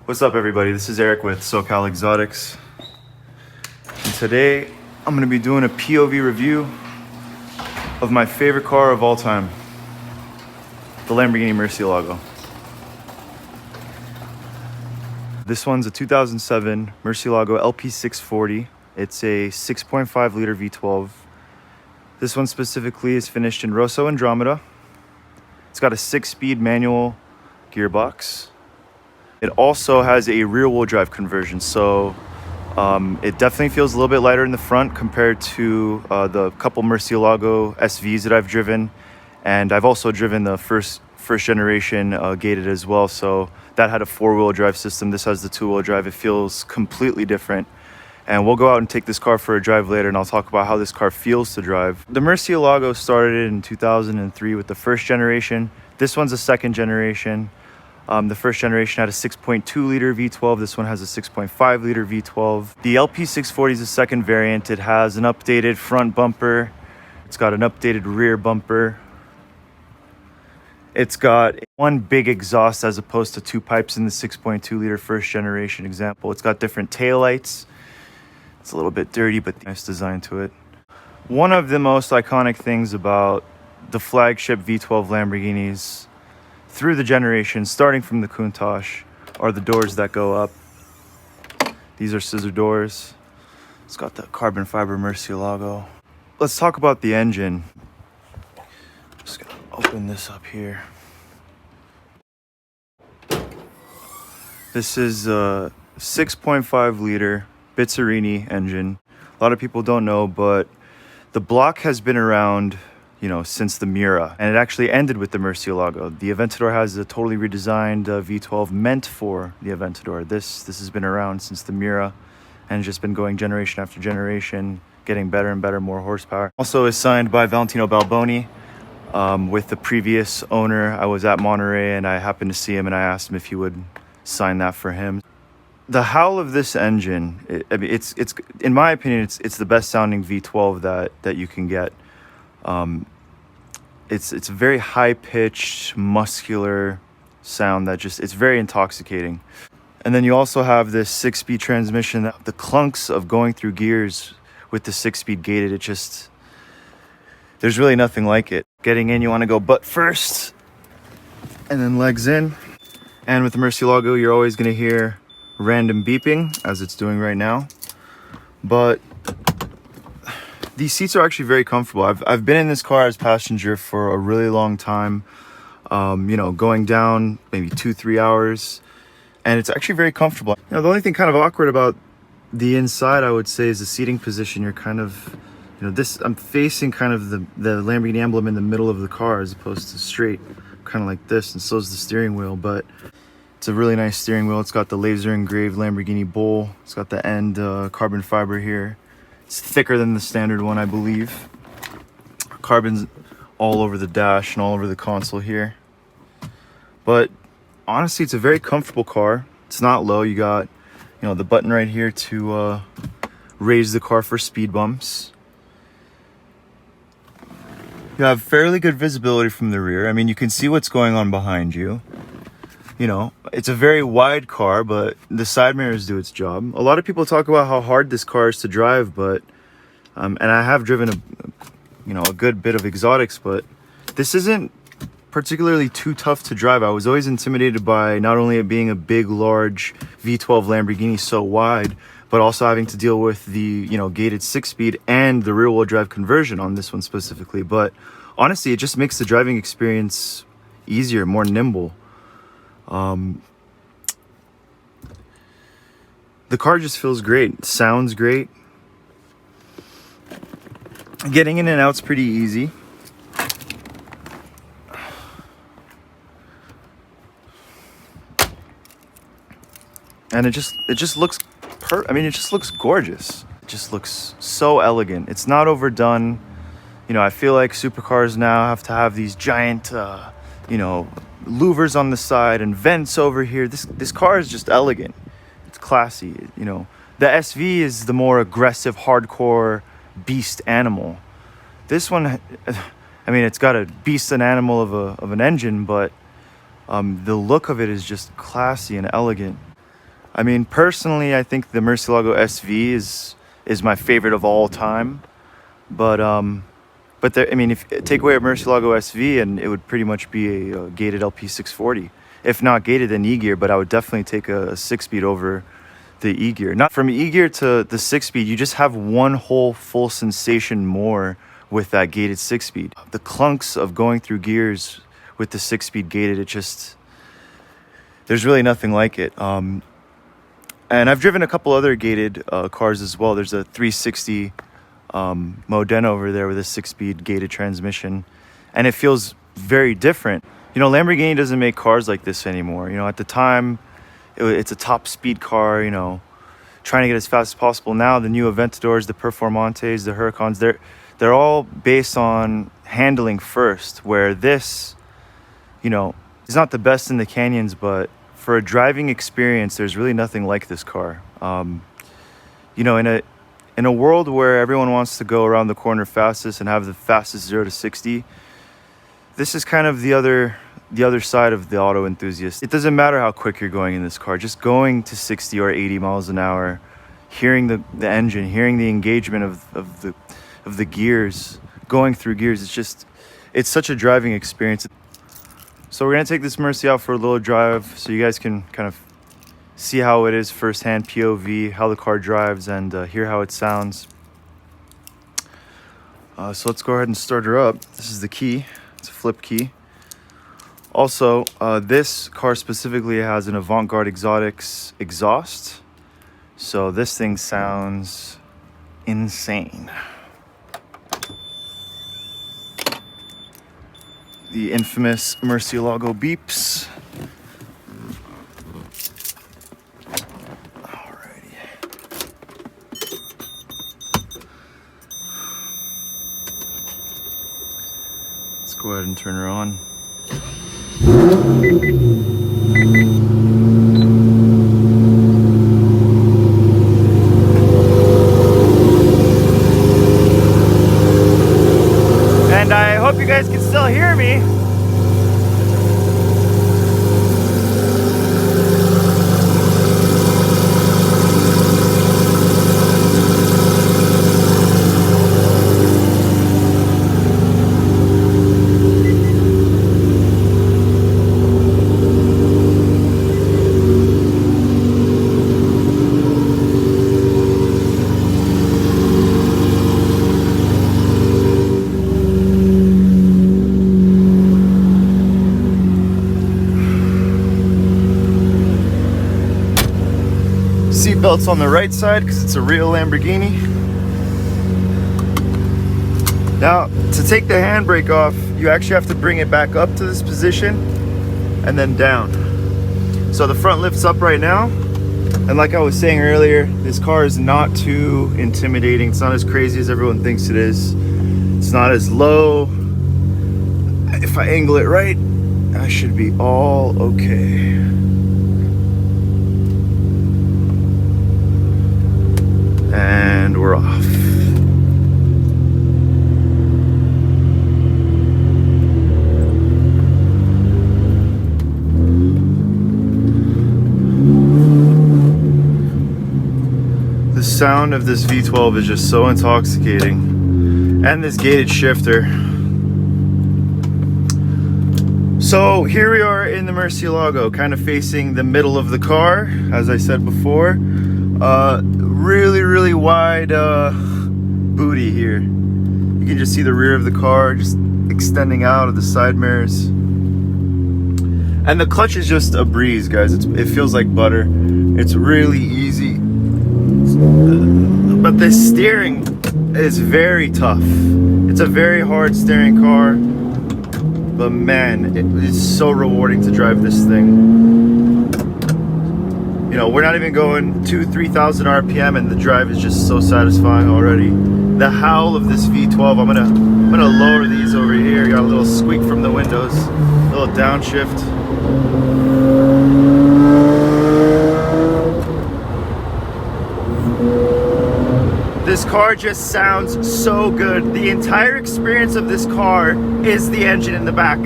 What's up, everybody? This is Eric with SoCal Exotics. And today I'm going to be doing a POV review of my favorite car of all time, the Lamborghini Murciélago. This one's a 2007 Murcielago LP640. It's a 6.5 liter V12. This one specifically is finished in Rosso Andromeda. It's got a 6-speed manual gearbox. It also has a rear-wheel drive conversion, so it definitely feels a little bit lighter in the front compared to the couple Murcielago SVs that I've driven, and I've also driven the first generation gated as well. So that had a 4-wheel drive system. This has the 2-wheel drive. It feels completely different, and we'll go out and take this car for a drive later, and I'll talk about how this car feels to drive. The Murcielago started in 2003 with the first generation. This one's a second generation. The first generation had a 6.2 liter V12. This one has a 6.5 liter V12. The LP640 is the second variant. It has an updated front bumper. It's got an updated rear bumper. It's got one big exhaust as opposed to 2 pipes in the 6.2 liter first generation example. It's got different taillights. It's a little bit dirty, but nice design to it. One of the most iconic things about the flagship V12 Lamborghinis through the generations, starting from the Countach, are the doors that go up. These are scissor doors. It's got the carbon fiber Murcielago. Let's talk about the engine. Just gonna open this up here. This is a 6.5 liter Bizzarini engine. A lot of people don't know, but the block has been around since the Miura, and it actually ended with the Murcielago. The Aventador has a totally redesigned V12 meant for the Aventador. This has been around since the Miura and just been going generation after generation, getting better and better, more horsepower. Also is signed by Valentino Balboni. With the previous owner, I was at Monterey and I happened to see him and I asked him if he would sign that for him. The howl of this engine, it's in my opinion, it's the best sounding V12 that you can get. It's a very high-pitched, muscular sound that it's very intoxicating. And then you also have this 6-speed transmission. The clunks of going through gears with the 6-speed gated, there's really nothing like it. Getting in, you want to go butt first, and then legs in. And with the Murcielago, you're always going to hear random beeping, as it's doing right now. But these seats are actually very comfortable. I've been in this car as passenger for a really long time, going down maybe 2-3 hours, and it's actually very comfortable. The only thing kind of awkward about the inside, I would say, is the seating position. You're kind of, I'm facing kind of the Lamborghini emblem in the middle of the car as opposed to straight, kind of like this, and so is the steering wheel, but it's a really nice steering wheel. It's got the laser engraved Lamborghini bowl. It's got the end carbon fiber here. It's thicker than the standard one, I believe. Carbon's all over the dash and all over the console here. But honestly, it's a very comfortable car. It's not low. You got, the button right here to raise the car for speed bumps. You have fairly good visibility from the rear. I mean, you can see what's going on behind you. It's a very wide car, but the side mirrors do its job. A lot of people talk about how hard this car is to drive, but and I have driven a good bit of exotics, but this isn't particularly too tough to drive. I was always intimidated by not only it being a big, large V12 Lamborghini so wide, but also having to deal with the gated 6-speed and the rear-wheel drive conversion on this one specifically. But honestly, it just makes the driving experience easier, more nimble. The car just feels great. Sounds great. Getting in and out's pretty easy. And it just looks it just looks gorgeous. It just looks so elegant. It's not overdone. I feel like supercars now have to have these giant louvers on the side and vents over here. This car is just elegant. It's classy. The SV is the more aggressive, hardcore beast animal. This one, it's got a beast and animal of an engine, but the look of it is just classy and elegant. I mean, personally, I think the Murcielago SV is my favorite of all time. But there, I mean, if take away a Murcielago SV, and it would pretty much be a gated LP640. If not gated, then E-gear. But I would definitely take a 6-speed over the E-gear. Not from E-gear to the 6-speed, you just have one whole full sensation more with that gated 6-speed. The clunks of going through gears with the 6-speed gated, it just, there's really nothing like it. And I've driven a couple other gated cars as well. There's a 360 Modena over there with a 6-speed gated transmission, and it feels very different. You know, Lamborghini doesn't make cars like this anymore. You know, at the time, it's a top speed car, you know, trying to get as fast as possible. Now the new Aventadors, the Performantes, the Huracans, they're all based on handling first, where this, you know, is not the best in the canyons, but for a driving experience, there's really nothing like this car. You know, in a world where everyone wants to go around the corner fastest and have the fastest 0 to 60, this is kind of the other side of the auto enthusiast. It doesn't matter how quick you're going in this car, just going to 60 or 80 miles an hour, hearing the engine, hearing the engagement of the gears, going through gears, it's such a driving experience. So we're gonna take this Murci out for a little drive so you guys can kind of see how it is firsthand, POV, how the car drives, and hear how it sounds. So let's go ahead and start her up. This is the key, it's a flip key. Also, this car specifically has an Avant-Garde Exotics exhaust. So this thing sounds insane. The infamous Murcielago beeps. Alrighty. Let's go ahead and turn her on. And I hope you guys can still hear me. Seatbelts on the right side because it's a real Lamborghini. Now, to take the handbrake off, you actually have to bring it back up to this position and then down. So the front lifts up right now, and like I was saying earlier, this car is not too intimidating. It's not as crazy as everyone thinks it is. It's not as low. If I angle it right, I should be all okay. And we're off. The sound of this V12 is just so intoxicating. And this gated shifter. So here we are in the Murcielago, kind of facing the middle of the car, as I said before. Really wide booty here. You can just see the rear of the car just extending out of the side mirrors. And the clutch is just a breeze, guys. It feels like butter. It's really easy. But the steering is very tough. It's a very hard steering car. But man, it is so rewarding to drive this thing. You know, we're not even going 2,000-3,000 RPM and the drive is just so satisfying already. The howl of this V12, I'm gonna lower these over here. Got a little squeak from the windows, a little downshift. This car just sounds so good. The entire experience of this car is the engine in the back.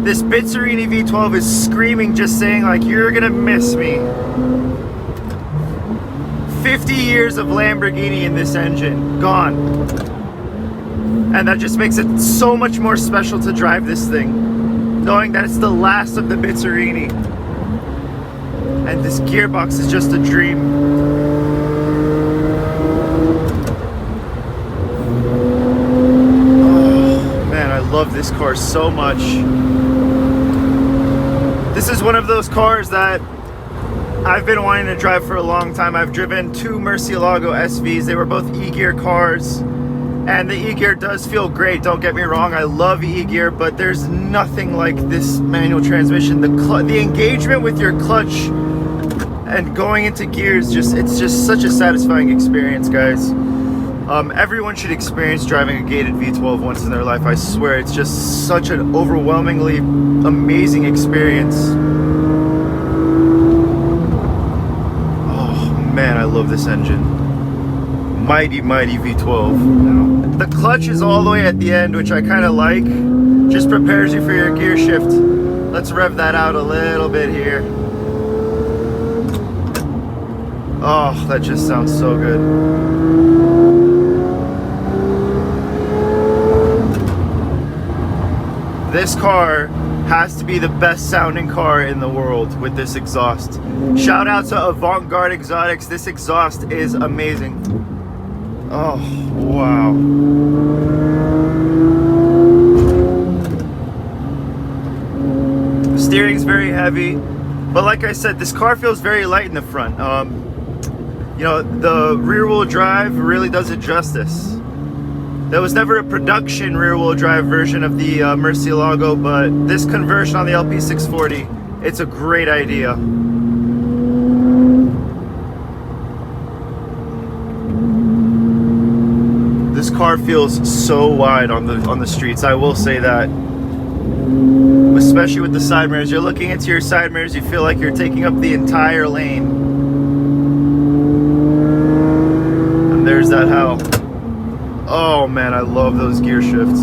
This Bitserini V12 is screaming, just saying like, you're gonna miss me. 50 years of Lamborghini in this engine, gone. And that just makes it so much more special to drive this thing, knowing that it's the last of the Murciélago. And this gearbox is just a dream. Oh man, I love this car so much. This is one of those cars that I've been wanting to drive for a long time. I've driven two Murcielago SVs. They were both E-gear cars, and the E-gear does feel great, don't get me wrong. I love E-gear, but there's nothing like this manual transmission. The engagement with your clutch and going into gears, it's just such a satisfying experience, guys. Everyone should experience driving a gated V12 once in their life. I swear, it's just such an overwhelmingly amazing experience. Man, I love this engine. Mighty, mighty V12. The clutch is all the way at the end, which I kind of like. Just prepares you for your gear shift. Let's rev that out a little bit here. Oh, that just sounds so good. This car has to be the best sounding car in the world with this exhaust. Shout out to Avant-Garde Exotics. This exhaust is amazing. Oh, wow. The steering's very heavy, but like I said, this car feels very light in the front. You know, the rear wheel drive really does it justice. There was never a production rear-wheel drive version of the Murciélago, but this conversion on the LP640, it's a great idea. This car feels so wide on the streets, I will say that. Especially with the side mirrors. You're looking into your side mirrors, you feel like you're taking up the entire lane. And there's that hell. Oh man, I love those gear shifts.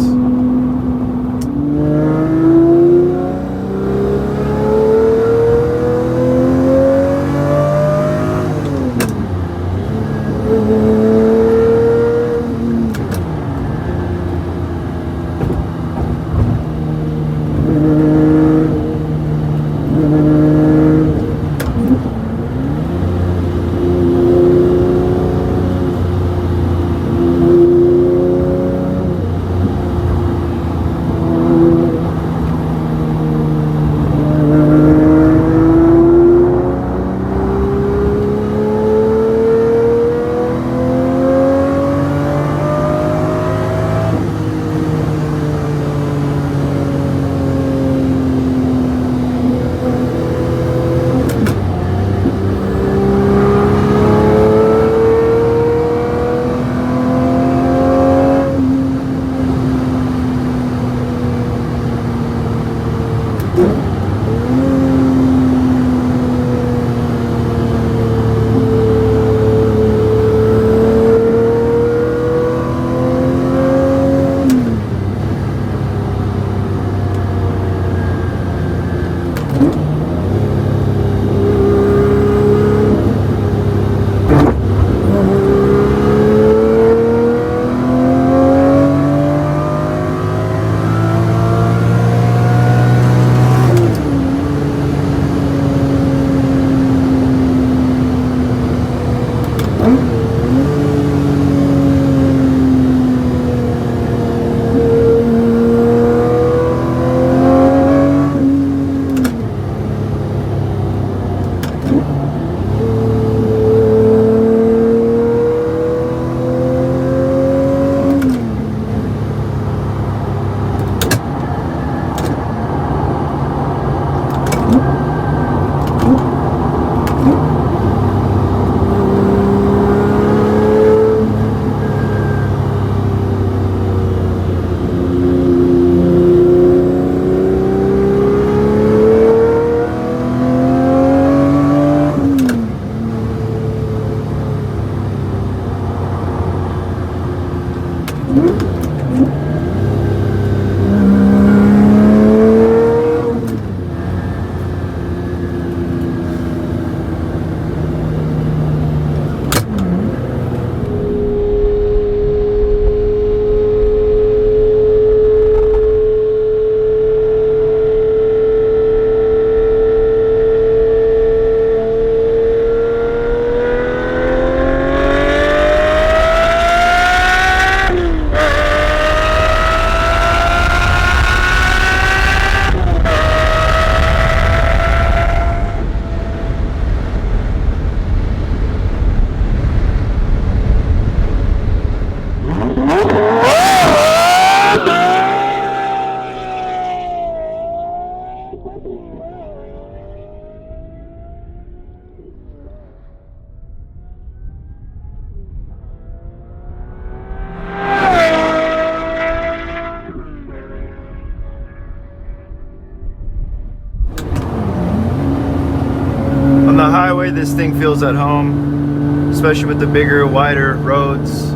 this thing feels at home, especially with the bigger, wider roads.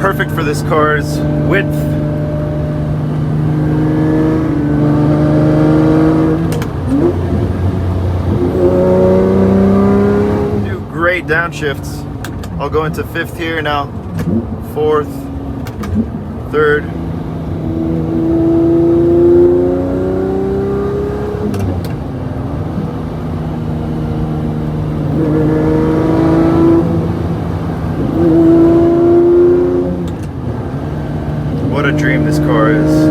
Perfect for this car's width. Do great downshifts. I'll go into 5th here now, 4th, 3rd. What a dream this car is.